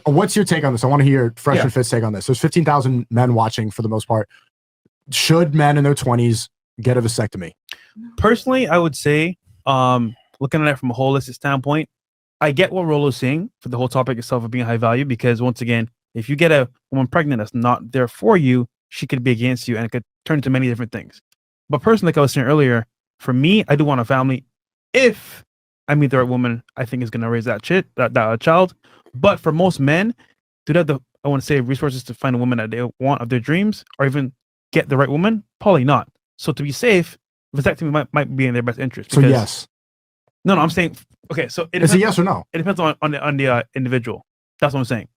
So what's your take on this? I want to hear Fresh and Fit's take on this. There's 15,000 men watching for the most part. Should men in their 20s get a vasectomy? Personally, I would say, looking at it from a holistic standpoint, I get what Rolo's saying for the whole topic itself of being high value, because once again, if you get a woman pregnant that's not there for you, she could be against you and it could turn into many different things. But personally, like I was saying earlier, for me, I do want a family. If I meet the right woman, I think is going to raise that child. But for most men, do they have the, I want to say, resources to find a woman that they want of their dreams, or even get the right woman? Probably not. So to be safe, vasectomy might be in their best interest. So yes. No, I'm saying, okay, so it's a yes or no. It depends on the individual. That's what I'm saying.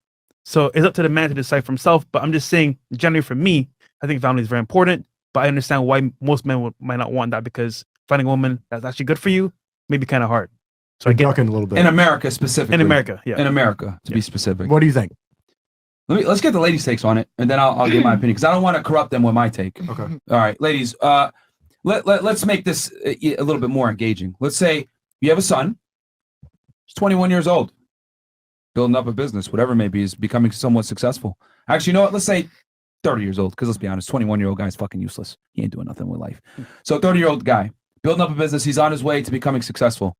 So it's up to the man to decide for himself. But I'm just saying, generally for me, I think family is very important. But I understand why most men might not want that, because finding a woman that's actually good for you may be kind of hard. So I get ducking a little bit. In America specifically. In America, yeah. In America, to be specific. What do you think? Let's get the ladies' takes on it, and then I'll give my opinion, because I don't want to corrupt them with my take. Okay. All right, ladies. Let's make this a little bit more engaging. Let's say you have a son. He's 21 years old, building up a business, whatever it may be, is becoming somewhat successful. Actually, you know what? Let's say 30 years old, because let's be honest, 21-year-old guy is fucking useless. He ain't doing nothing with life. So 30-year-old guy, building up a business, he's on his way to becoming successful.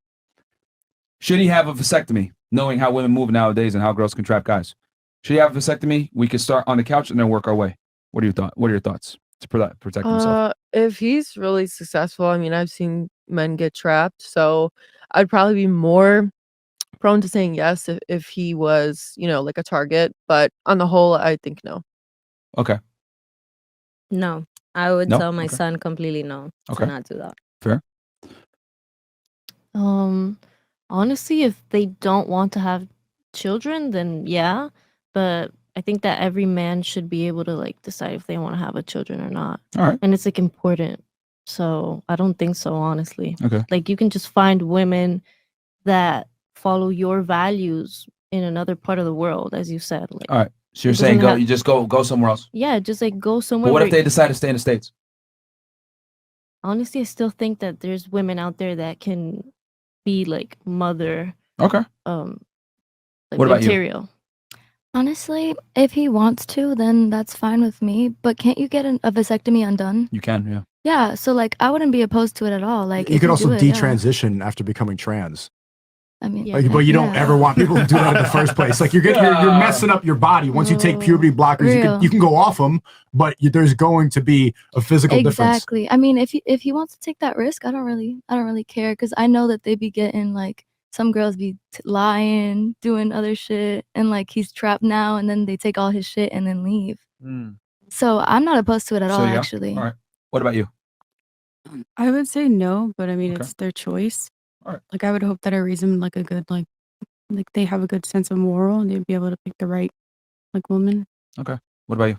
Should he have a vasectomy, knowing how women move nowadays and how girls can trap guys? Should he have a vasectomy? We could start on the couch and then work our way. What are your thoughts to protect himself? If he's really successful, I mean, I've seen men get trapped, so I'd probably be more prone to saying yes if he was, like a target. But on the whole, I think no. Okay. No, I would tell my son completely no to not do that. Fair. Honestly, if they don't want to have children, then yeah. But I think that every man should be able to like decide if they want to have a children or not. All right. And it's like important. So I don't think so, honestly. Okay. Like you can just find women that follow your values in another part of the world, as you said. Like, all right. So you're saying you just go somewhere else? Yeah, just like go somewhere. But what if they decide to stay in the States? Honestly, I still think that there's women out there that can be like mother. Okay. Like what about material. you? Honestly, if he wants to, then that's fine with me. But can't you get a vasectomy undone? You can, yeah. Yeah, so like I wouldn't be opposed to it at all. Like you could also detransition after becoming trans. I mean, but you don't ever want people to do that in the first place. Like you're messing up your body. Once you take puberty blockers, you can go off them, but there's going to be a physical difference. Exactly. I mean, if he wants to take that risk, I don't really care, because I know that they be getting like some girls be lying, doing other shit, and like he's trapped now, and then they take all his shit and then leave. So I'm not opposed to it at all, actually. All right. What about you? I would say no, but I mean it's their choice. All right. Like I would hope that I raise them like a good like they have a good sense of moral and they'd be able to pick the right like woman. Okay. What about you?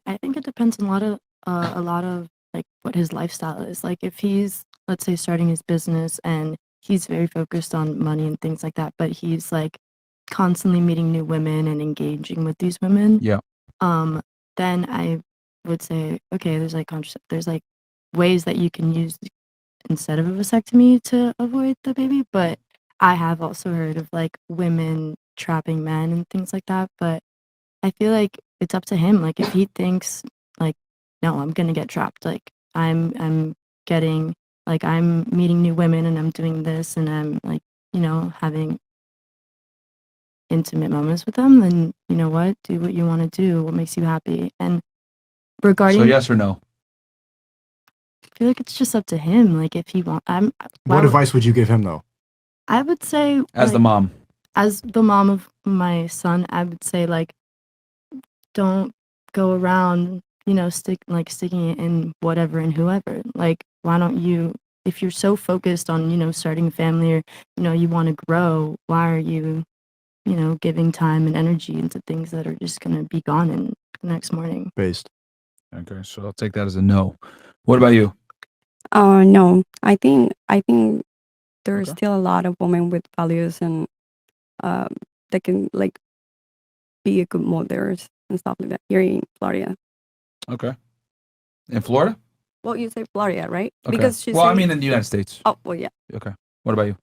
I think it depends on a lot of like what his lifestyle is. Like if he's, let's say, starting his business and he's very focused on money and things like that, but he's like constantly meeting new women and engaging with these women. Yeah. Then I would say, okay, there's like ways that you can use instead of a vasectomy to avoid the baby. But I have also heard of like women trapping men and things like that. But I feel like it's up to him. Like if he thinks like, no, I'm gonna get trapped. Like I'm getting like I'm meeting new women and I'm doing this and I'm like, having intimate moments with them, then you know what? Do what you want to do, what makes you happy. And regarding So yes or no? I feel like it's just up to him. Like if he wants What advice would you give him though? I would say as the mom. As the mom of my son, I would say like don't go around, sticking it in whatever and whoever. Like why don't you, if you're so focused on, starting a family or, you want to grow, why are you, giving time and energy into things that are just going to be gone in the next morning? Based. Okay, so I'll take that as a no. What about you? No. I think there's still a lot of women with values and that can like be a good mothers and stuff like that here in Florida. Okay. In Florida? Well, you say Florida, right? Okay. Because she's I mean in the United States. Oh, well, yeah. Okay. What about you?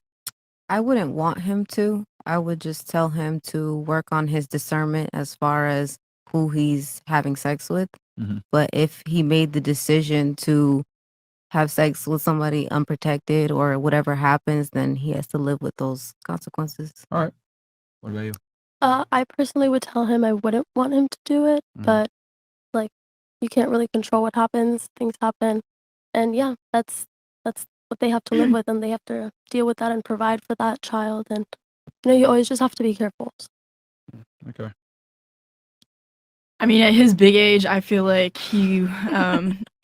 I wouldn't want him to. I would just tell him to work on his discernment as far as who he's having sex with. Mhm. But if he made the decision to have sex with somebody unprotected or whatever happens, then he has to live with those consequences. All right. What about you? I personally would tell him I wouldn't want him to do it, Mhm. but like you can't really control what happens. Things happen, and yeah, that's what they have to live with, and they have to deal with that and provide for that child. And you always just have to be careful. Okay. I mean, at his big age, I feel like he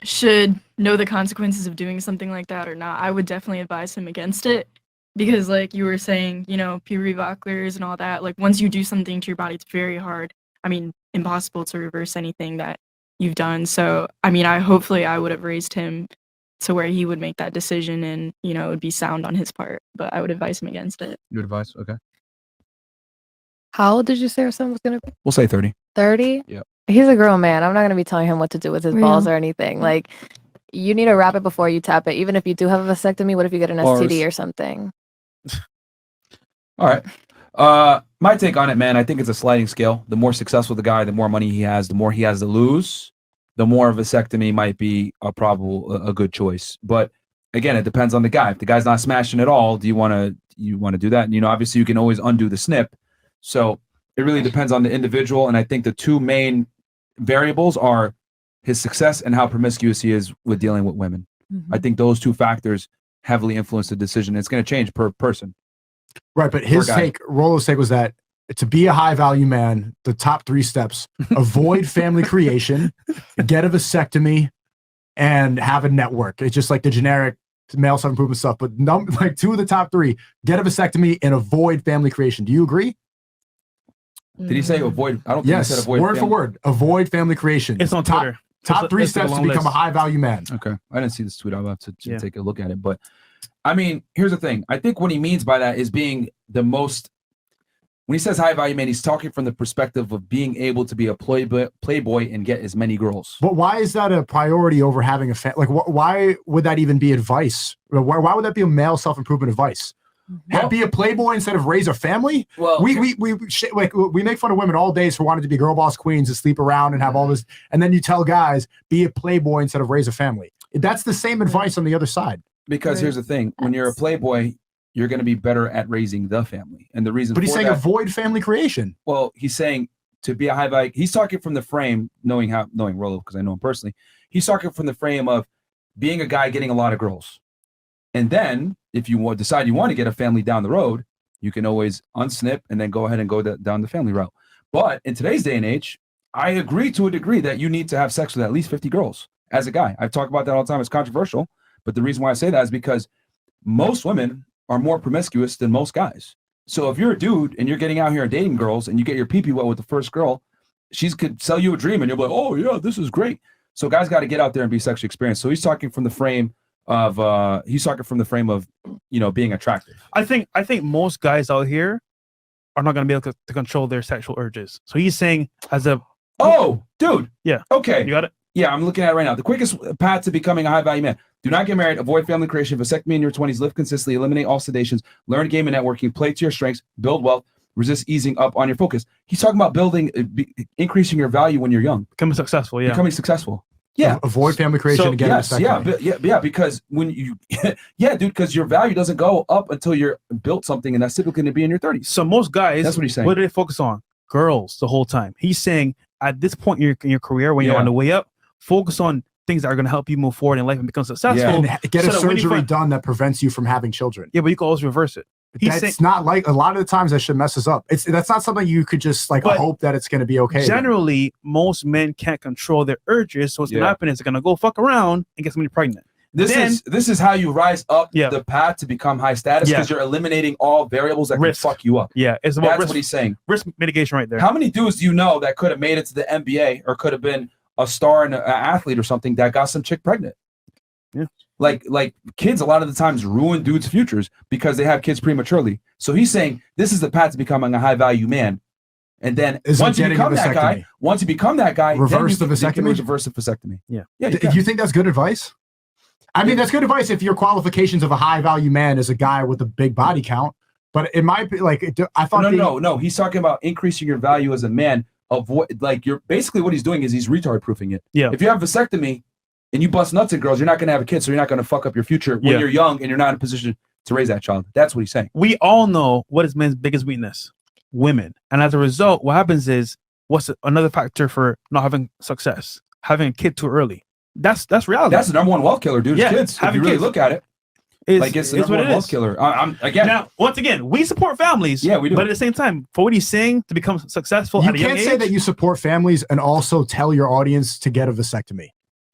should know the consequences of doing something like that or not. I would definitely advise him against it because, like you were saying, puberty blockers and all that, like once you do something to your body, it's very hard. I mean, impossible to reverse anything that you've done. So, I mean, hopefully I would have raised him to where he would make that decision and, it would be sound on his part, but I would advise him against it. Good advice. Okay. How old did you say your son was going to be? We'll say 30. 30? Yeah. He's a grown man. I'm not going to be telling him what to do with his balls Real. or anything. Like, you need to wrap it before you tap it. Even if you do have a vasectomy, what if you get an STD or something? All right. My take on it, man, I think it's a sliding scale. The more successful the guy, the more money he has, the more he has to lose, the more of a vasectomy might be a good choice. But again, it depends on the guy. If the guy's not smashing at all, do you want to do that? And, obviously you can always undo the snip. So it really depends on the individual. And I think the two main variables are his success and how promiscuous he is with dealing with women. I think those two factors heavily influence the decision. It's going to change per person. Right, but his take, Rollo's take was that to be a high value man, the top 3 steps: avoid family creation, get a vasectomy, and have a network. It's just like the generic male self-improvement stuff. But like 2 of the top 3: get a vasectomy and avoid family creation. Do you agree? Did he say avoid? I don't think he said avoid. Word for word. Avoid family creation. It's on Twitter. Top 3 steps to become a high value man. Okay. I didn't see this tweet. I'll have to take a look at it. But I mean, here's the thing. I think what he means by that is being the most, when he says high value man, he's talking from the perspective of being able to be a playboy and get as many girls. But why is that a priority over having a family? Like, why would that even be advice? Why would that be a male self-improvement advice? Be a playboy instead of raise a family? Well, we make fun of women all day for wanting to be girl boss queens and sleep around and have all this, and then you tell guys be a playboy instead of raise a family. That's the same advice on the other side. Because here's the thing: when you're a playboy, you're going to be better at raising the family, and the reason. But he's saying avoid family creation. Well, he's saying to be a high value. He's talking from the frame, knowing Rollo because I know him personally. He's talking from the frame of being a guy getting a lot of girls. And then if you decide you want to get a family down the road, you can always unsnip and then go ahead and go down the family route. But in today's day and age, I agree to a degree that you need to have sex with at least 50 girls as a guy. I've talked about that all the time. It's controversial. But the reason why I say that is because most women are more promiscuous than most guys. So if you're a dude and you're getting out here and dating girls and you get your pee-pee wet with the first girl, she could sell you a dream and you'll be like, oh yeah, this is great. So guys got to get out there and be sexually experienced. So he's talking from the frame of being attractive. I think most guys out here are not going to be able to control their sexual urges. So he's saying dude. Yeah. Okay. You got it? Yeah, I'm looking at it right now. The quickest path to becoming a high value man: do not get married, avoid family creation, vasectomy in your 20s, live consistently, eliminate all sedations, learn game and networking, play to your strengths, build wealth, resist easing up on your focus. He's talking about increasing your value when you're young. Becoming successful. Yeah. Avoid family creation and get a vasectomy. Yeah, because when you because your value doesn't go up until you're built something, and that's typically going to be in your 30s. So most guys, that's what he's saying. What do they focus on? Girls the whole time. He's saying at this point in your career, when you're on the way up, focus on things that are going to help you move forward in life and become successful. Yeah. And get a surgery done that prevents you from having children. Yeah, but you can always reverse it. That's not like a lot of the times that shit messes up. That's not something you could just hope that it's going to be okay. Generally, most men can't control their urges. So what's going to happen is they're going to go fuck around and get somebody pregnant. This is how you rise up the path to become high status, because you're eliminating all variables that can fuck you up. Yeah, it's about That's what he's saying. Risk mitigation right there. How many dudes do you know that could have made it to the NBA or could have been a star and an athlete or something that got some chick pregnant? Yeah. Like kids a lot of the times ruin dudes' futures because they have kids prematurely. So he's saying this is the path to becoming a high value man. And then once you become that guy, reverse the vasectomy. Reverse the vasectomy. Yeah. Do you think that's good advice? I mean, that's good advice if your qualifications of a high value man is a guy with a big body count. But it might be like I thought. No. He's talking about increasing your value as a man. Avoid like you're basically what he's doing is he's retard proofing it. Yeah. If you have a vasectomy and you bust nuts at girls, you're not going to have a kid, so you're not going to fuck up your future when you're young and you're not in a position to raise that child. That's what he's saying. We all know what is men's biggest weakness: women. And as a result, what happens is what's another factor for not having success? Having a kid too early. That's reality. That's the number one wealth killer, dude. Yeah, Kids. If you really look at it. It's the number one wealth killer. Again. Now, once again, we support families. Yeah, we do. But at the same time, for what he's saying, to become successful You at a young can't age, say that you support families and also tell your audience to get a vasectomy.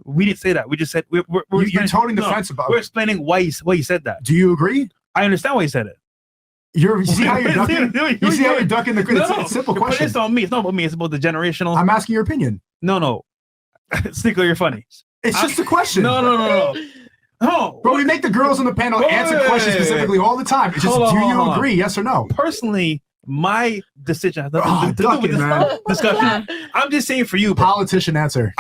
we didn't say that. We just said you're toting the fence about We're it. explaining why he said that. Do you agree? I understand why he said it. You see how you're ducking? You see how you're ducking the No, it's a simple but question. it's on me. It's not about me. It's about the generational. I'm asking your opinion. No. Sneako, you're funny. It's just a question. No. Oh, bro, we make the girls on the panel answer questions specifically all the time. It's just, do you agree? Yes or no? Personally, my decision has nothing to do with this discussion. I'm just saying for you, bro. Politician answer.